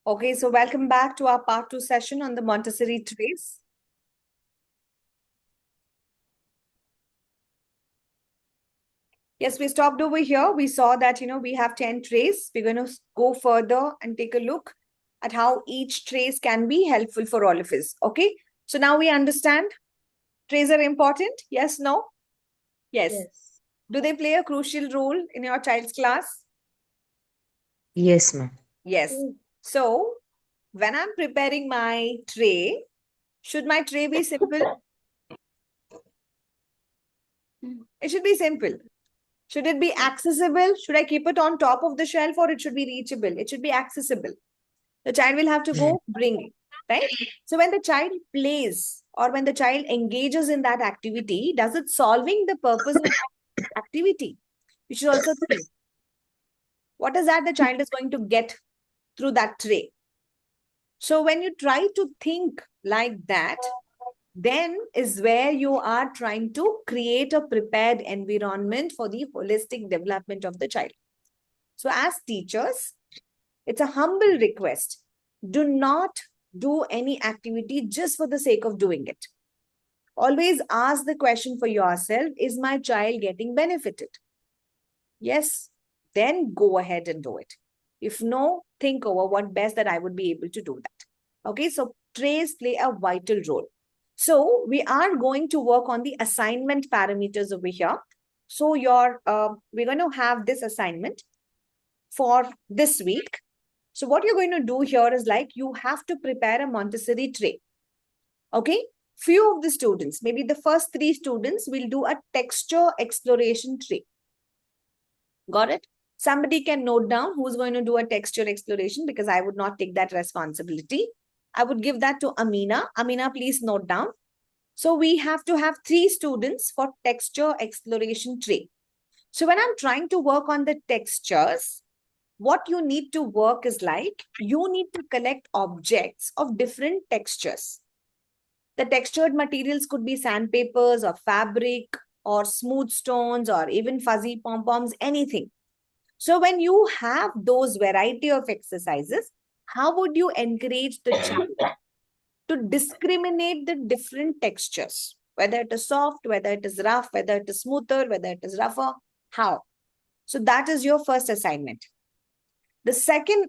Okay, so welcome back to our part 2 session on the Montessori trays. Yes, we stopped over here. We saw that, we have 10 trays. We're going to go further and take a look at how each trays can be helpful for all of us. Okay, so now we understand trays are important. Yes, no? Yes. Yes. Do they play a crucial role in your child's class? Yes, ma'am. Yes. So when I'm preparing my tray, should my tray be simple? It should be simple. Should it be accessible? Should I keep it on top of the shelf or it should be reachable? It should be accessible. The child will have to go bring it, right? So when the child plays or when the child engages in that activity, does it solving the purpose of that activity? You should also think, what is that the child is going to get through that tray? So when you try to think like that, then is where you are trying to create a prepared environment for the holistic development of the child. So as teachers, it's a humble request. Do not do any activity just for the sake of doing it. Always ask the question for yourself, is my child getting benefited? Yes, then go ahead and do it. If no, think over what best that I would be able to do that. Okay, so trays play a vital role. So we are going to work on the assignment parameters over here. So we're going to have this assignment for this week. So what you're going to do here is like you have to prepare a Montessori tray. Okay. Few of the students, maybe the first 3 students will do a texture exploration tray. Got it? Somebody can note down who's going to do a texture exploration because I would not take that responsibility. I would give that to Amina. Amina, please note down. So we have to have 3 students for texture exploration tray. So when I'm trying to work on the textures, what you need to work is like, you need to collect objects of different textures. The textured materials could be sandpapers or fabric or smooth stones or even fuzzy pom-poms, anything. So when you have those variety of exercises, how would you encourage the child to discriminate the different textures? Whether it is soft, whether it is rough, whether it is smoother, whether it is rougher, how? So that is your first assignment. The second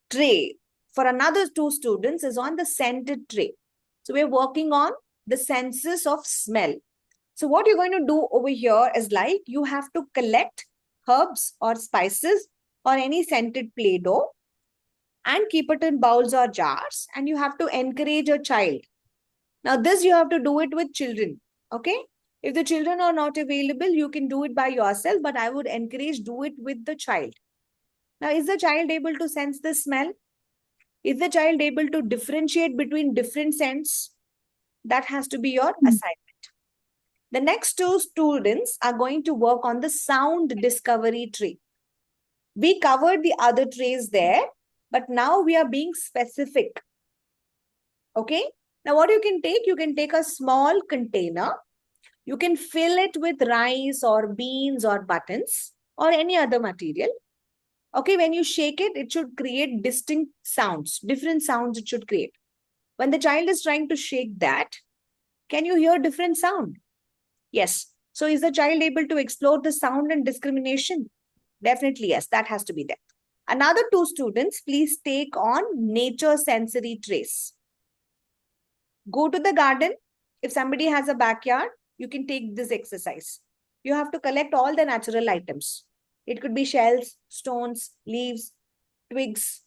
tray for another 2 students is on the scented tray. So we're working on the senses of smell. So what you're going to do over here is like you have to collect herbs or spices or any scented Play-Doh and keep it in bowls or jars, and you have to encourage a child. Now this you have to do it with children. Okay. If the children are not available, you can do it by yourself, but I would encourage do it with the child. Now, is the child able to sense the smell? Is the child able to differentiate between different scents? That has to be your assignment. The next 2 students are going to work on the sound discovery tray. We covered the other trays there, but now we are being specific. Okay. Now, what you can take a small container. You can fill it with rice or beans or buttons or any other material. Okay, when you shake it, it should create distinct sounds, different sounds it should create. When the child is trying to shake that, can you hear different sound? Yes. So is the child able to explore the sound and discrimination? Definitely yes, that has to be there. Another 2 students, please take on nature sensory trace. Go to the garden. If somebody has a backyard, you can take this exercise. You have to collect all the natural items. It could be shells, stones, leaves, twigs,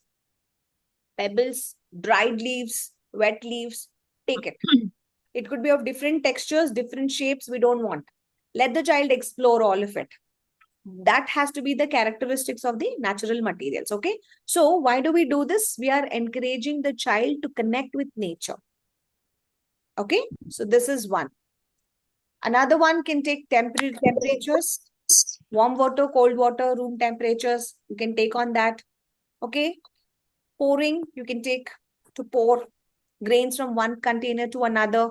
pebbles, dried leaves, wet leaves. Take it. It could be of different textures, different shapes. We don't want. Let the child explore all of it. That has to be the characteristics of the natural materials. Okay. So why do we do this? We are encouraging the child to connect with nature. Okay. So this is one. Another one can take temperatures, warm water, cold water, room temperatures. You can take on that. Okay. Pouring, you can take to pour grains from one container to another.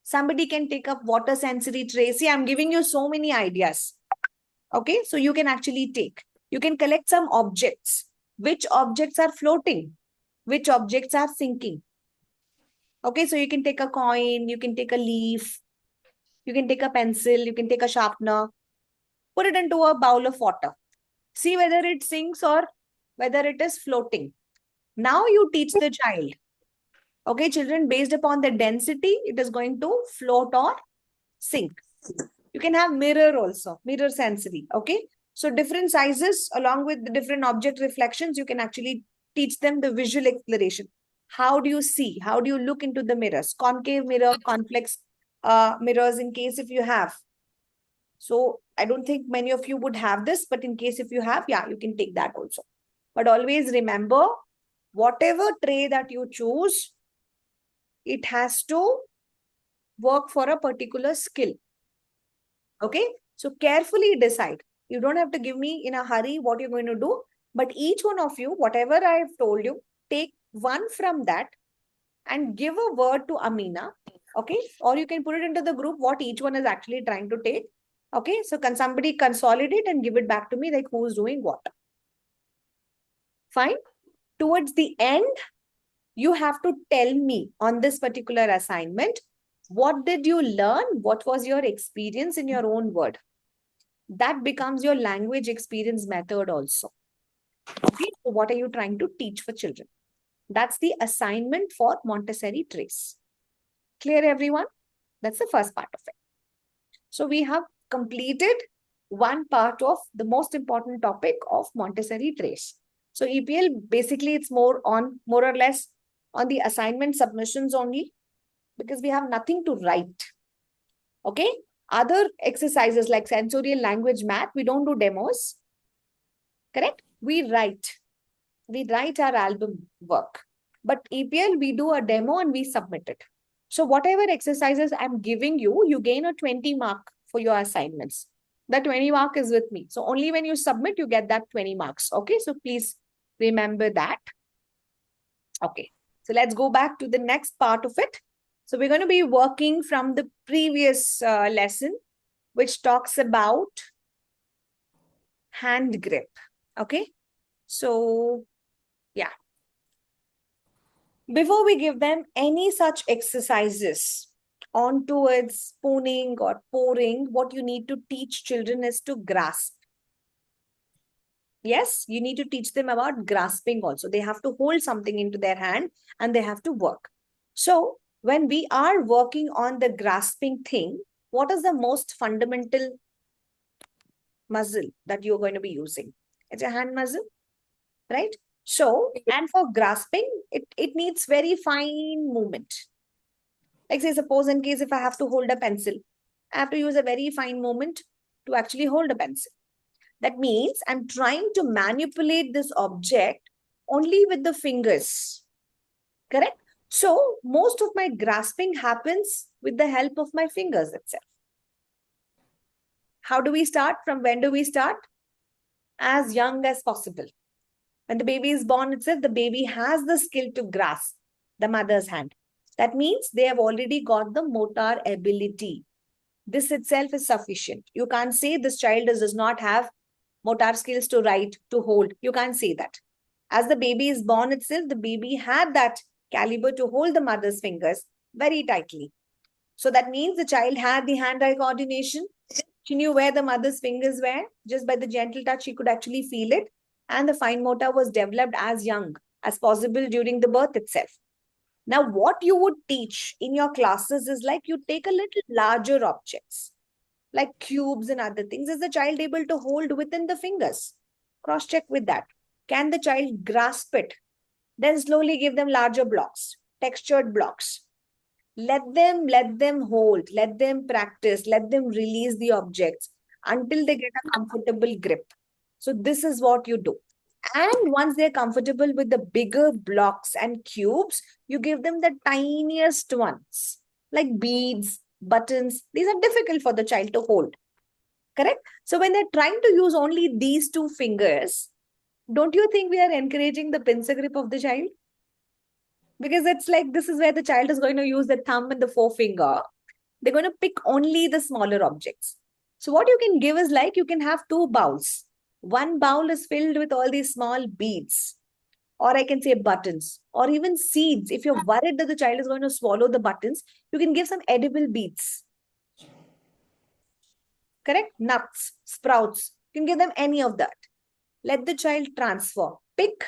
Somebody can take up water sensory tray. See, I'm giving you so many ideas. Okay. So you can actually take. You can collect some objects. Which objects are floating? which objects are sinking. Okay, so you can take a coin, you can take a leaf, you can take a pencil, you can take a sharpener, put it into a bowl of water. See whether it sinks or whether it is floating. Now you teach the child. Okay, children, based upon the density, it is going to float or sink. You can have mirror also, mirror sensory. Okay, so different sizes along with the different object reflections, you can actually teach them the visual exploration. How do you see? How do you look into the mirrors? Concave mirror, convex mirrors, in case if you have. So I don't think many of you would have this, but in case if you have, yeah, you can take that also. But always remember, whatever tray that you choose, it has to work for a particular skill. Okay, so carefully decide. You don't have to give me in a hurry what you're going to do, but each one of you, whatever I've told you, take one from that and give a word to Amina. Okay, or you can put it into the group what each one is actually trying to take. Okay, so can somebody consolidate and give it back to me, like who's doing what? Fine. Towards the end, you have to tell me on this particular assignment, what did you learn? What was your experience in your own word? That becomes your language experience method also. Okay, so what are you trying to teach for children? That's the assignment for Montessori trace. Clear, everyone? That's the first part of it. So we have completed one part of the most important topic of Montessori trace. So EPL, basically it's more or less on the assignment submissions only, because we have nothing to write. Okay, other exercises like sensorial language math, we don't do demos. Correct? We write our album work. But EPL, we do a demo and we submit it. So whatever exercises I'm giving you, you gain a 20 mark for your assignments. The 20 mark is with me. So only when you submit, you get that 20 marks. Okay, so please remember that. Okay, so let's go back to the next part of it. So we're going to be working from the previous lesson, which talks about hand grip. Okay, so yeah. Before we give them any such exercises on towards spooning or pouring, what you need to teach children is to grasp. Yes, you need to teach them about grasping also. They have to hold something into their hand and they have to work. So when we are working on the grasping thing, what is the most fundamental muscle that you're going to be using? It's a hand muscle, right? So, and for grasping, it needs very fine movement. Like say, suppose in case if I have to hold a pencil, I have to use a very fine movement to actually hold a pencil. That means I'm trying to manipulate this object only with the fingers. Correct? So, most of my grasping happens with the help of my fingers itself. How do we start? From when do we start? As young as possible. When the baby is born itself, the baby has the skill to grasp the mother's hand. That means they have already got the motor ability. This itself is sufficient. You can't say this child does not have motor skills to write, to hold. You can't say that. As the baby is born itself, the baby had that caliber to hold the mother's fingers very tightly. So that means the child had the hand-eye coordination. She knew where the mother's fingers were. Just by the gentle touch, she could actually feel it. And the fine motor was developed as young as possible during the birth itself. Now, what you would teach in your classes is like you take a little larger objects, like cubes and other things. Is the child able to hold within the fingers? Cross-check with that. Can the child grasp it? Then slowly give them larger blocks, textured blocks. Let them hold, let them practice, let them release the objects until they get a comfortable grip. So this is what you do. And once they're comfortable with the bigger blocks and cubes, you give them the tiniest ones, like beads, buttons. These are difficult for the child to hold. Correct? So when they're trying to use only these two fingers, don't you think we are encouraging the pincer grip of the child? Because it's like this is where the child is going to use the thumb and the forefinger. They're going to pick only the smaller objects. So what you can give is like you can have two bowls. One bowl is filled with all these small beads or I can say buttons, or even seeds. If you're worried that the child is going to swallow the buttons, you can give some edible beads. Correct? Nuts, sprouts. You can give them any of that. Let the child transfer. Pick,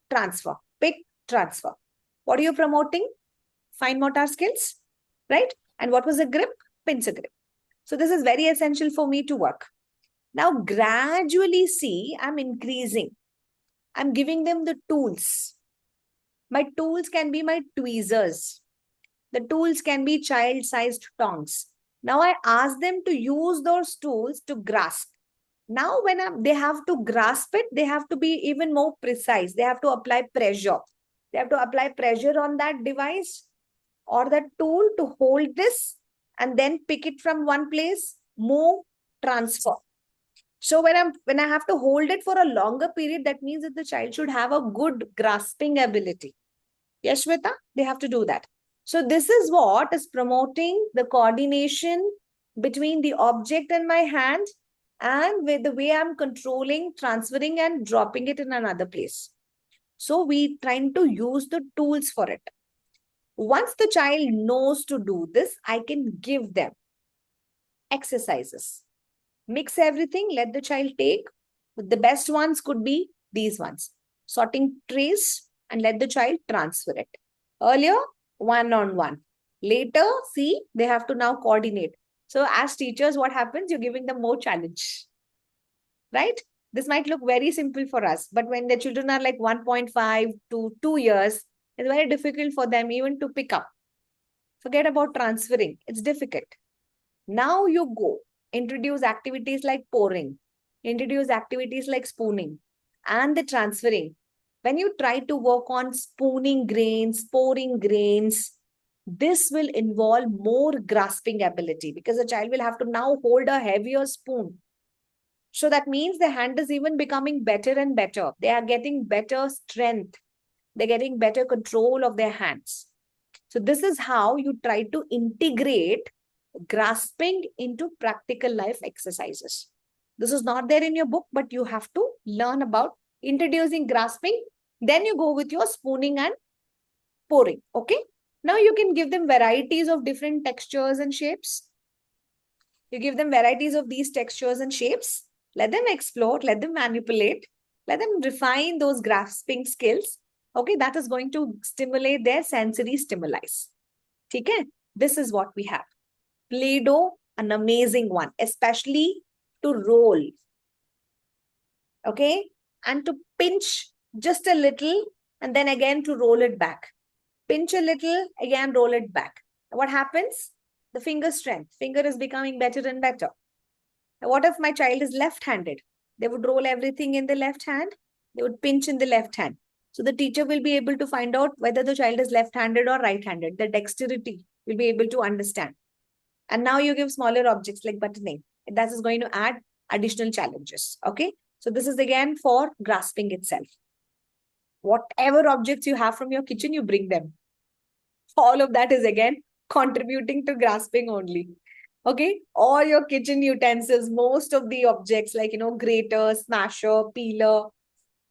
transfer. Pick, transfer. What are you promoting? Fine motor skills, right? And what was the grip? Pincer grip. So this is very essential for me to work. Now gradually see, I'm increasing. I'm giving them the tools. My tools can be my tweezers. The tools can be child-sized tongs. Now I ask them to use those tools to grasp. Now when they have to grasp it, they have to be even more precise. They have to apply pressure. They have to apply pressure on that device or that tool to hold this and then pick it from one place, move, transfer. So when I have to hold it for a longer period, that means that the child should have a good grasping ability. Yes, Shweta, they have to do that. So this is what is promoting the coordination between the object in my hand and with the way I'm controlling, transferring and dropping it in another place. So we trying to use the tools for it. Once the child knows to do this, I can give them exercises. Mix everything, let the child take. The best ones could be these ones. Sorting trays and let the child transfer it. Earlier, one-on-one. Later, see, they have to now coordinate. So as teachers, what happens? You're giving them more challenge, right? This might look very simple for us, but when the children are like 1.5 to 2 years, it's very difficult for them even to pick up. Forget about transferring. It's difficult. Now you go, introduce activities like pouring, introduce activities like spooning and the transferring. When you try to work on spooning grains, pouring grains, this will involve more grasping ability because the child will have to now hold a heavier spoon. So that means the hand is even becoming better and better. They are getting better strength. They're getting better control of their hands. So this is how you try to integrate grasping into practical life exercises. This is not there in your book, but you have to learn about introducing grasping. Then you go with your spooning and pouring. Okay. Now you can give them varieties of different textures and shapes. You give them varieties of these textures and shapes. Let them explore, let them manipulate, let them refine those grasping skills. Okay, that is going to stimulate their sensory stimuli. Okay, this is what we have. Play-Doh, an amazing one, especially to roll. Okay, and to pinch just a little and then again to roll it back. Pinch a little, again roll it back. What happens? The finger strength. Finger is becoming better and better. What if my child is left-handed? They would roll everything in the left hand. They would pinch in the left hand. So the teacher will be able to find out whether the child is left-handed or right-handed. The dexterity will be able to understand. And now you give smaller objects like buttoning. That is going to add additional challenges. Okay. So this is again for grasping itself. Whatever objects you have from your kitchen, you bring them. All of that is again contributing to grasping only. Okay. All your kitchen utensils, most of the objects like, grater, smasher, peeler,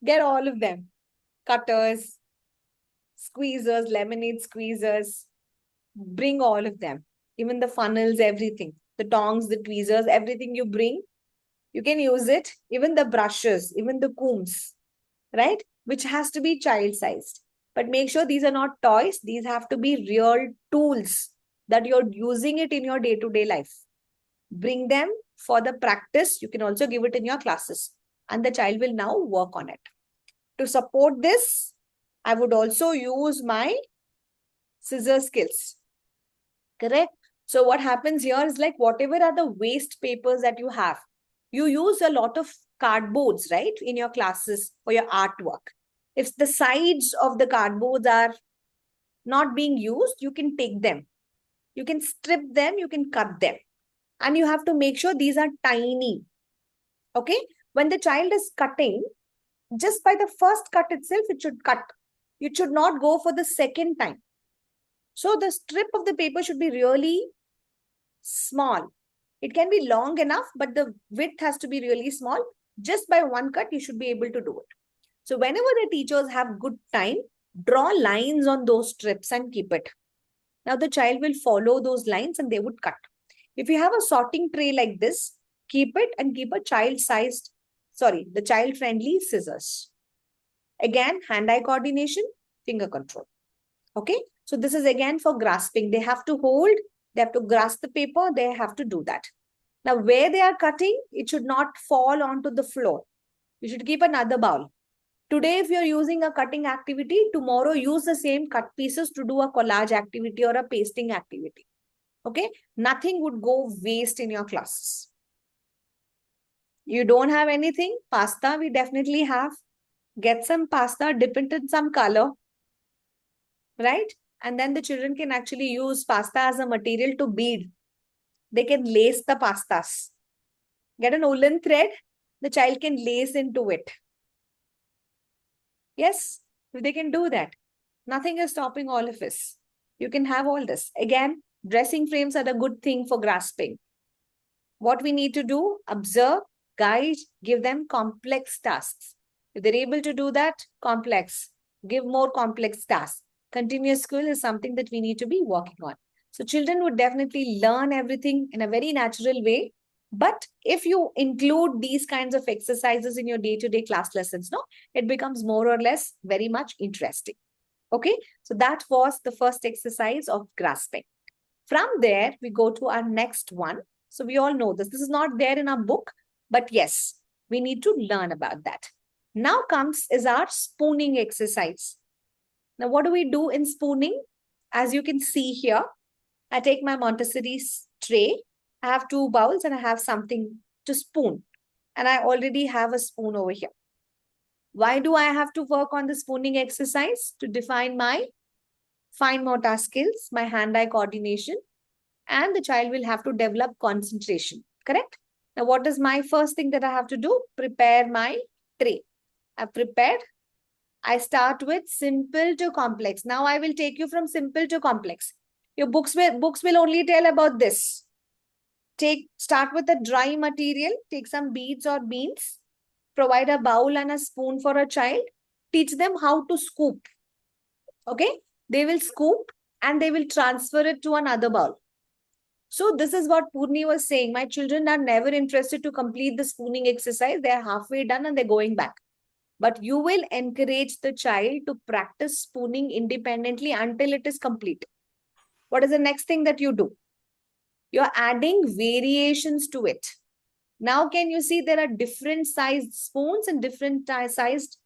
get all of them. Cutters, squeezers, lemonade squeezers, bring all of them. Even the funnels, everything. The tongs, the tweezers, everything you bring, you can use it. Even the brushes, even the combs, right? Which has to be child-sized. But make sure these are not toys. These have to be real tools that you're using it in your day-to-day life. Bring them for the practice. You can also give it in your classes. And the child will now work on it. To support this, I would also use my scissor skills. Correct? So what happens here is like whatever are the waste papers that you have, you use a lot of cardboards, right? In your classes for your artwork. If the sides of the cardboards are not being used, you can take them. You can strip them, you can cut them. And you have to make sure these are tiny. Okay? When the child is cutting, just by the first cut itself, it should cut. It should not go for the second time. So the strip of the paper should be really small. It can be long enough, but the width has to be really small. Just by one cut, you should be able to do it. So whenever the teachers have good time, draw lines on those strips and keep it. Now the child will follow those lines and they would cut. If you have a sorting tray like this, keep it and keep a the child-friendly scissors. Again, hand-eye coordination, finger control. Okay, so this is again for grasping. They have to hold, they have to grasp the paper, they have to do that. Now, where they are cutting, it should not fall onto the floor. You should keep another bowl. Today, if you're using a cutting activity, tomorrow use the same cut pieces to do a collage activity or a pasting activity. Okay, nothing would go waste in your classes. You don't have anything, pasta we definitely have. Get some pasta, dip it in some color, right? And then the children can actually use pasta as a material to bead. They can lace the pastas. Get an woolen thread, the child can lace into it. Yes, they can do that. Nothing is stopping all of us. You can have all this. Again, dressing frames are a good thing for grasping. What we need to do, observe, guide, give them complex tasks. If they're able to do that, complex, give more complex tasks. Continuous skill is something that we need to be working on. So children would definitely learn everything in a very natural way. But if you include these kinds of exercises in your day-to-day class lessons, no, it becomes more or less very much interesting. Okay, so that was the first exercise of grasping. From there, we go to our next one. So we all know this. This is not there in our book, but yes, we need to learn about that. Now is our spooning exercise. Now, what do we do in spooning? As you can see here, I take my Montessori tray. I have 2 bowls and I have something to spoon. And I already have a spoon over here. Why do I have to work on the spooning exercise? To define my fine motor skills, my hand-eye coordination, and the child will have to develop concentration, correct? Now, what is my first thing that I have to do? Prepare my tray. I've prepared. I start with simple to complex. Now, I will take you from simple to complex. Your books will only tell about this. Start with a dry material. Take some beads or beans. Provide a bowl and a spoon for a child. Teach them how to scoop. Okay? They will scoop and they will transfer it to another bowl. So this is what Purni was saying. My children are never interested to complete the spooning exercise. They are halfway done and they're going back. But you will encourage the child to practice spooning independently until it is complete. What is the next thing that you do? You're adding variations to it. Now can you see there are different sized spoons and different sized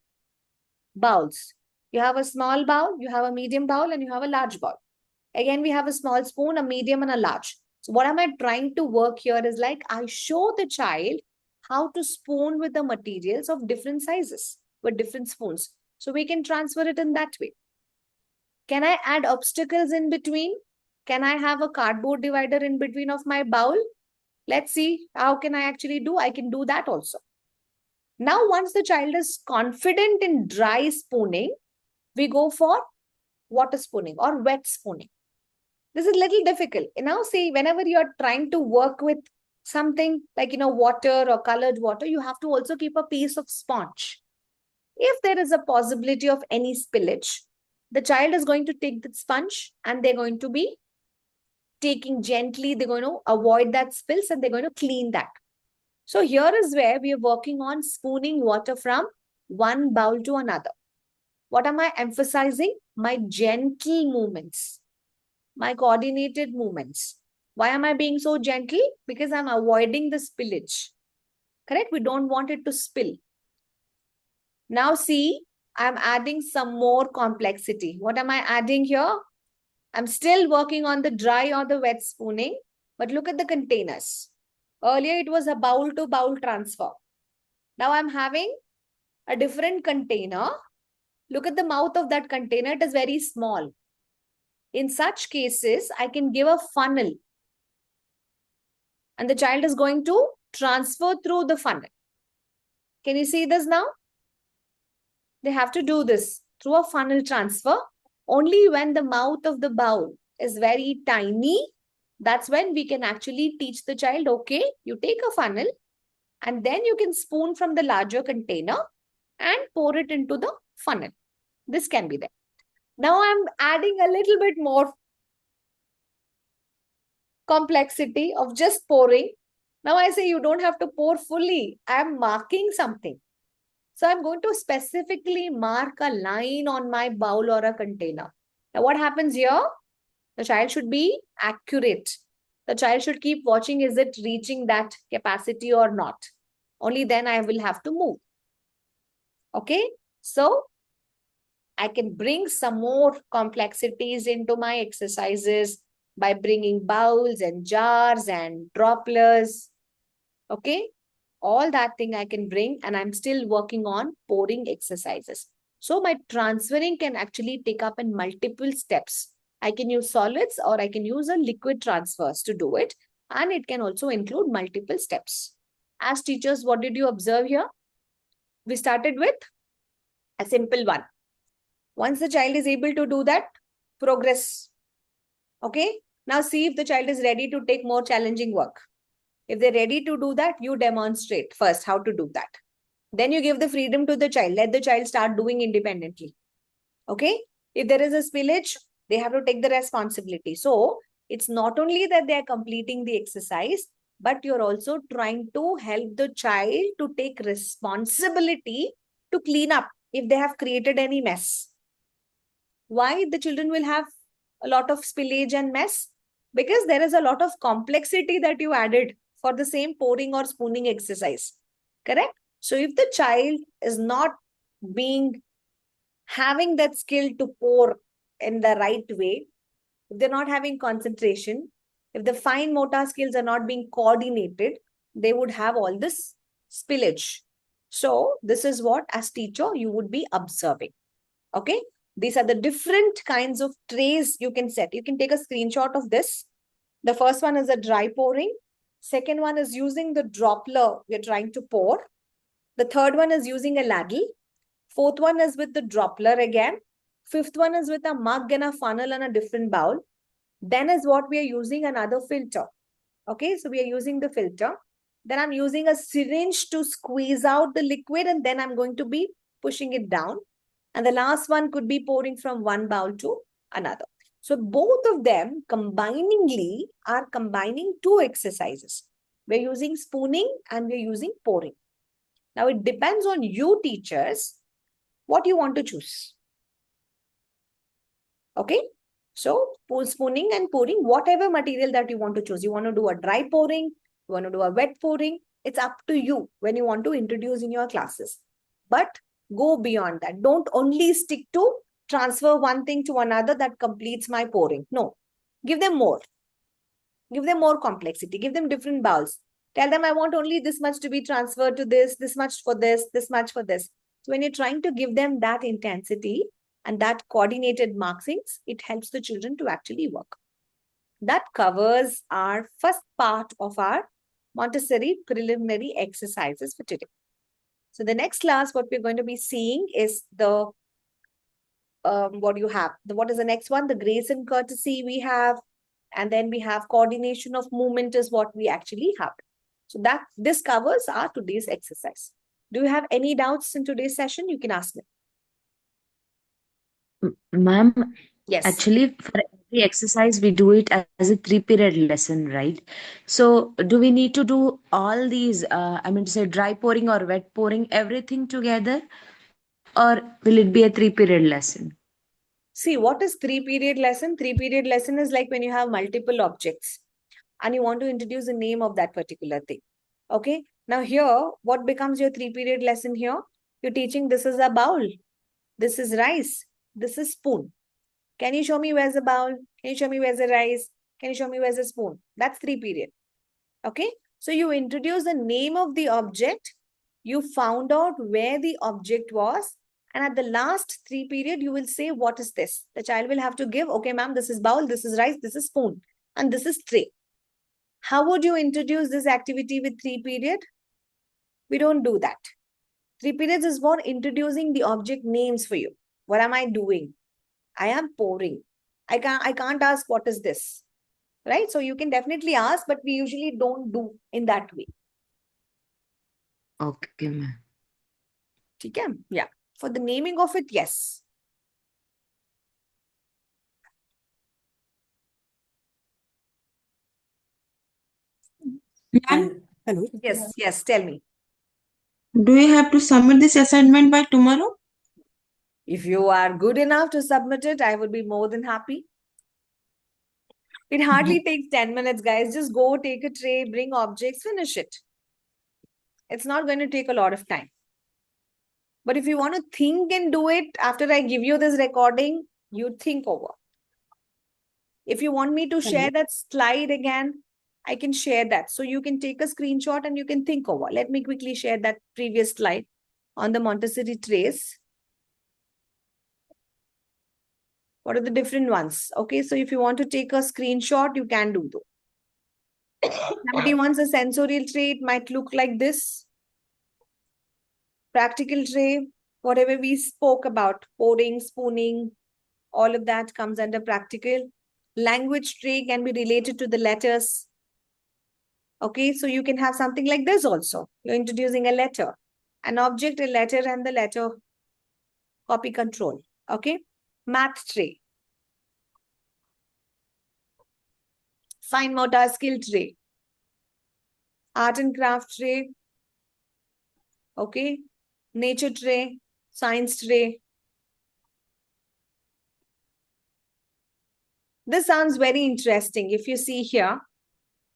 bowls. You have a small bowl, you have a medium bowl, and you have a large bowl. Again, we have a small spoon, a medium, and a large. So what am I trying to work here is like I show the child how to spoon with the materials of different sizes with different spoons. So we can transfer it in that way. Can I add obstacles in between? Can I have a cardboard divider in between of my bowl? Let's see how can I actually do. I can do that also. Now, once the child is confident in dry spooning, we go for water spooning or wet spooning. This is a little difficult. Now, see, whenever you're trying to work with something like, water or colored water, you have to also keep a piece of sponge. If there is a possibility of any spillage, the child is going to take the sponge and they're going to be taking gently, they're going to avoid that spills and they're going to clean that. So here is where we are working on spooning water from one bowl to another. What am I emphasizing? My gentle movements, my coordinated movements. Why am I being so gentle? Because I'm avoiding the spillage. Correct? We don't want it to spill. Now see, I'm adding some more complexity. What am I adding here? I'm still working on the dry or the wet spooning, but look at the containers. Earlier, it was a bowl to bowl transfer. Now I'm having a different container. Look at the mouth of that container. It is very small. In such cases, I can give a funnel. And the child is going to transfer through the funnel. Can you see this now? They have to do this through a funnel transfer. Only when the mouth of the bowl is very tiny, that's when we can actually teach the child, okay, you take a funnel and then you can spoon from the larger container and pour it into the funnel. This can be there. Now I'm adding a little bit more complexity of just pouring. Now I say you don't have to pour fully. I'm marking something. So I'm going to specifically mark a line on my bowl or a container. Now what happens here? The child should be accurate. The child should keep watching, is it reaching that capacity or not? Only then I will have to move. Okay. So I can bring some more complexities into my exercises by bringing bowls and jars and droplets. Okay. All that thing I can bring, and I'm still working on pouring exercises. So my transferring can actually take up in multiple steps. I can use solids or I can use a liquid transfers to do it. And it can also include multiple steps. As teachers, what did you observe here? We started with a simple one. Once the child is able to do that, progress. Okay. Now see if the child is ready to take more challenging work. If they're ready to do that, you demonstrate first how to do that. Then you give the freedom to the child. Let the child start doing independently. Okay. If there is a spillage, they have to take the responsibility. So it's not only that they are completing the exercise, but you're also trying to help the child to take responsibility to clean up if they have created any mess. Why the children will have a lot of spillage and mess? Because there is a lot of complexity that you added for the same pouring or spooning exercise. Correct? So if the child is not having that skill to pour in the right way, if they're not having concentration, if the fine motor skills are not being coordinated, they would have all this spillage. So this is what as teacher you would be observing. Okay. These are the different kinds of trays you can set. You can take a screenshot of this. The first one is a dry pouring. Second one is using the dropper we're trying to pour. The third one is using a ladle. Fourth one is with the dropper again. Fifth one is with a mug and a funnel and a different bowl. Then is what we are using another filter. Okay, so we are using the filter. Then I'm using a syringe to squeeze out the liquid, and then I'm going to be pushing it down. And the last one could be pouring from one bowl to another. So both of them combiningly are combining two exercises. We're using spooning and we're using pouring. Now it depends on you teachers what you want to choose. Okay. So spooning and pouring, whatever material that you want to choose. You want to do a dry pouring, you want to do a wet pouring. It's up to you when you want to introduce in your classes. But go beyond that. Don't only stick to transfer one thing to another that completes my pouring. No. Give them more. Give them more complexity. Give them different bowls. Tell them I want only this much to be transferred to this much for this much for this. So when you're trying to give them that intensity and that coordinated markings, it helps the children to actually work. That covers our first part of our Montessori preliminary exercises for today. So the next class, what we're going to be seeing is the, what you have. What is the next one? The grace and courtesy we have. And then we have coordination of movement is what we actually have. So that this covers our today's exercise. Do you have any doubts in today's session? You can ask me. Ma'am, Yes. actually, for every exercise, we do it as a 3-period lesson, right? So, do we need to do all these, I mean to say, dry pouring or wet pouring, everything together? Or will it be a 3-period lesson? See, what is 3-period lesson? 3-period lesson is like when you have multiple objects and you want to introduce the name of that particular thing. Okay. Now here, what becomes your 3-period lesson here? You're teaching this is a bowl. This is rice. This is spoon. Can you show me where's the bowl? Can you show me where's the rice? Can you show me where's the spoon? That's 3-period. Okay. So you introduce the name of the object. You found out where the object was. And at the last 3-period, you will say, what is this? The child will have to give, okay, ma'am, this is bowl, this is rice, this is spoon, and this is tray. How would you introduce this activity with 3-period? We don't do that. 3 periods is for introducing the object names for you. What am I doing? I am pouring. I can't ask what is this, right? So you can definitely ask, but we usually don't do in that way. Okay, ma'am. Okay? Yeah. For the naming of it, yes. Ma'am, hello. Yes, tell me. Do you have to submit this assignment by tomorrow? If you are good enough to submit it, I would be more than happy. It hardly takes 10 minutes, guys. Just go, take a tray, bring objects, finish it. It's not going to take a lot of time. But if you want to think and do it after I give you this recording, you think over. If you want me to share that slide again, I can share that. So you can take a screenshot and you can think over. Let me quickly share that previous slide on the Montessori trace. What are the different ones? Okay, so if you want to take a screenshot, you can do though. Somebody wants a sensorial tray, it might look like this. Practical tray, whatever we spoke about, pouring, spooning, all of that comes under practical. Language tray can be related to the letters. Okay, so you can have something like this also. You're introducing a letter, an object, a letter, and the letter copy control. Okay, math tray. Fine motor skill tray. Art and craft tray. Okay, nature tray, science tray. This sounds very interesting. If you see here,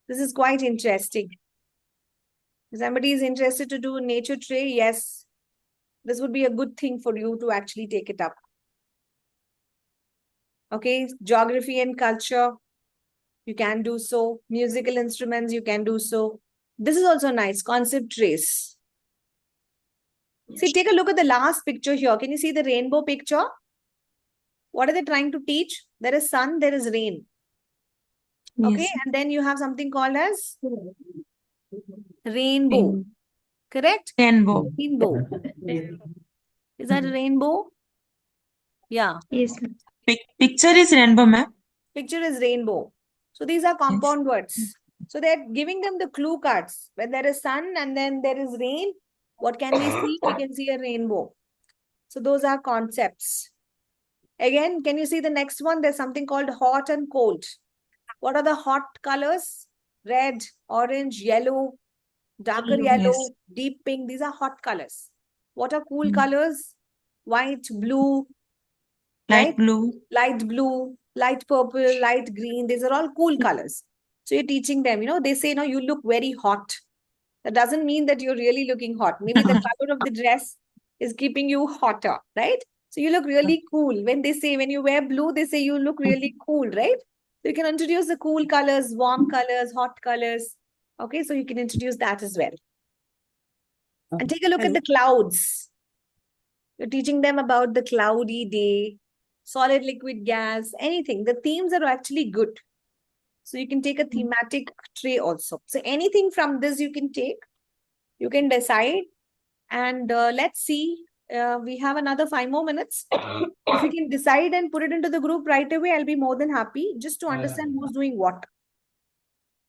this is quite interesting. If somebody is interested to do nature tray, yes, this would be a good thing for you to actually take it up. Okay, geography and culture, you can do so. Musical instruments, you can do so. This is also nice, concept trace. See, take a look at the last picture here. Can you see the rainbow picture? What are they trying to teach? There is sun, there is rain. Okay, Yes. and then you have something called as rainbow. Correct? Rainbow. Rainbow. Is that a rainbow? Yeah. Yes. Picture is rainbow, ma'am. Picture is rainbow. So these are compound words. So they're giving them the clue cards. When there is sun and then there is rain, what can we see? We can see a rainbow. So those are concepts. Again, can you see the next one? There's something called hot and cold. What are the hot colors? Red, orange, yellow, darker yellow, deep pink. These are hot colors. What are cool colors? White, blue, Light blue. light blue, light purple, light green. These are all cool colors. So you're teaching them, they say, no, you look very hot. That doesn't mean that you're really looking hot. Maybe the color of the dress is keeping you hotter, right? So you look really cool. When you wear blue, they say you look really cool, right? So you can introduce the cool colors, warm colors, hot colors. Okay, so you can introduce that as well. And take a look at the clouds. You're teaching them about the cloudy day, solid, liquid, gas, anything. The themes are actually good. So you can take a thematic tray also. So anything from this you can take. You can decide. And let's see. We have another 5 more minutes. If we can decide and put it into the group right away, I'll be more than happy just to understand who's doing what.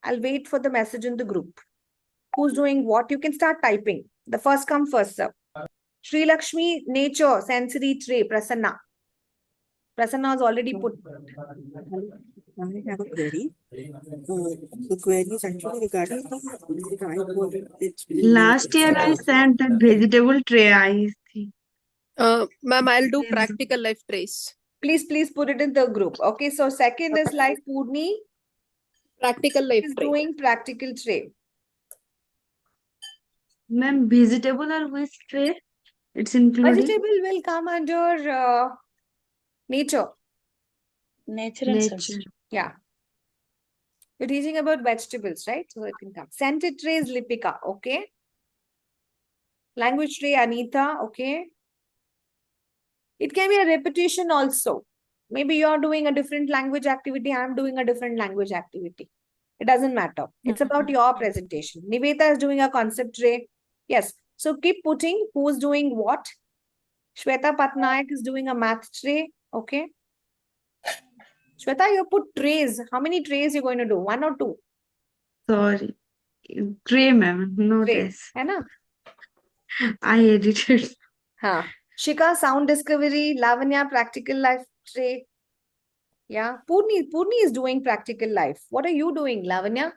I'll wait for the message in the group. Who's doing what? You can start typing. The first come, first serve. Sri Lakshmi, nature, sensory tray, Prasanna. Prasanna has already put. I have a query. The query is actually regarding Last year I sent that vegetable tray, I think. Ma'am, I'll do practical life trace. Please put it in the group. Okay, so second is like Purni Practical life is tray. doing practical tray. Ma'am, vegetable or which tray? It's included. Vegetable will come under nature. nature and sense. Nature. Yeah. You're teaching about vegetables, right? So it can come. Scented tray is Lipika, okay? Language tray, Anita, okay? It can be a repetition also. Maybe you're doing a different language activity, I'm doing a different language activity. It doesn't matter. It's about your presentation. Niveta is doing a concept tray. Yes. So keep putting who's doing what. Shweta Patnaik is doing a math tray. Okay. Shweta, you put trays. How many trays you're going to do? 1 or 2? Sorry. Tray, ma'am. No Tray. trays. Hai na? I edited. Huh. Shika, sound discovery. Lavanya, practical life trait. Yeah. Purni is doing practical life. What are you doing, Lavanya?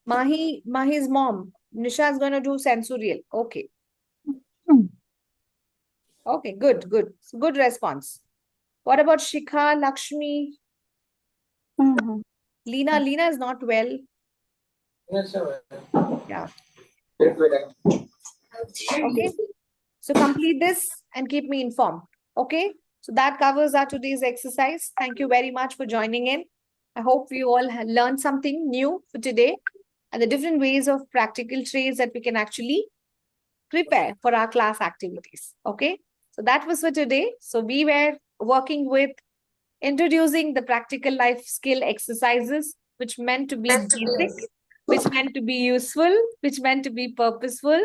Mahi's mom. Nisha is going to do sensorial. Okay. Okay, good, good. Good response. What about Shikha, Lakshmi? Leena is not well. Yeah. Okay. So complete this and keep me informed. Okay. So that covers our today's exercise. Thank you very much for joining in. I hope you all have learned something new for today and the different ways of practical traits that we can actually prepare for our class activities. Okay. So that was for today. So we were working with introducing the practical life skill exercises, which meant to be basic, which meant to be useful, which meant to be purposeful,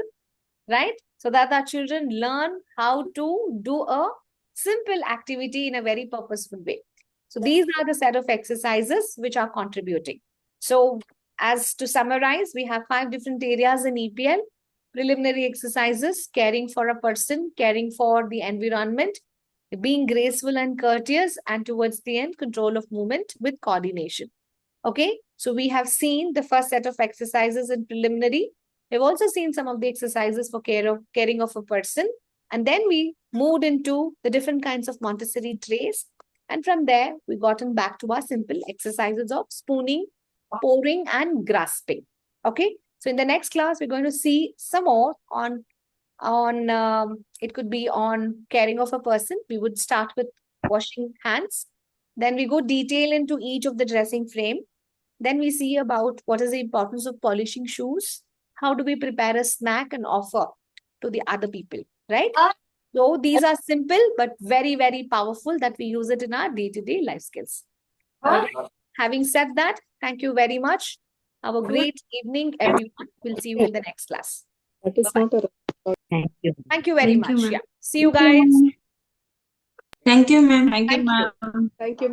right? So that our children learn how to do a simple activity in a very purposeful way. So these are the set of exercises which are contributing. So as to summarize, we have 5 different areas in EPL. Preliminary exercises, caring for a person, caring for the environment, being graceful and courteous, and towards the end, control of movement with coordination. Okay, so we have seen the first set of exercises in preliminary. We've also seen some of the exercises for caring of a person. And then we moved into the different kinds of Montessori trays. And from there, we gotten back to our simple exercises of spooning, pouring, and grasping. Okay, so in the next class, we're going to see some more on it could be on caring of a person. We would start with washing hands. Then we go detail into each of the dressing frame. Then we see about what is the importance of polishing shoes. How do we prepare a snack and offer to the other people, right? So these are simple but very, very powerful that we use it in our day-to-day life skills. All right. Having said that, thank you very much. Have a great evening, everyone. We'll see you in the next class. That is not a Thank you. Thank you very Thank you, much. ma'am. Yeah. See you guys. Thank you, ma'am. Thank you, Thank you. ma'am. Thank you.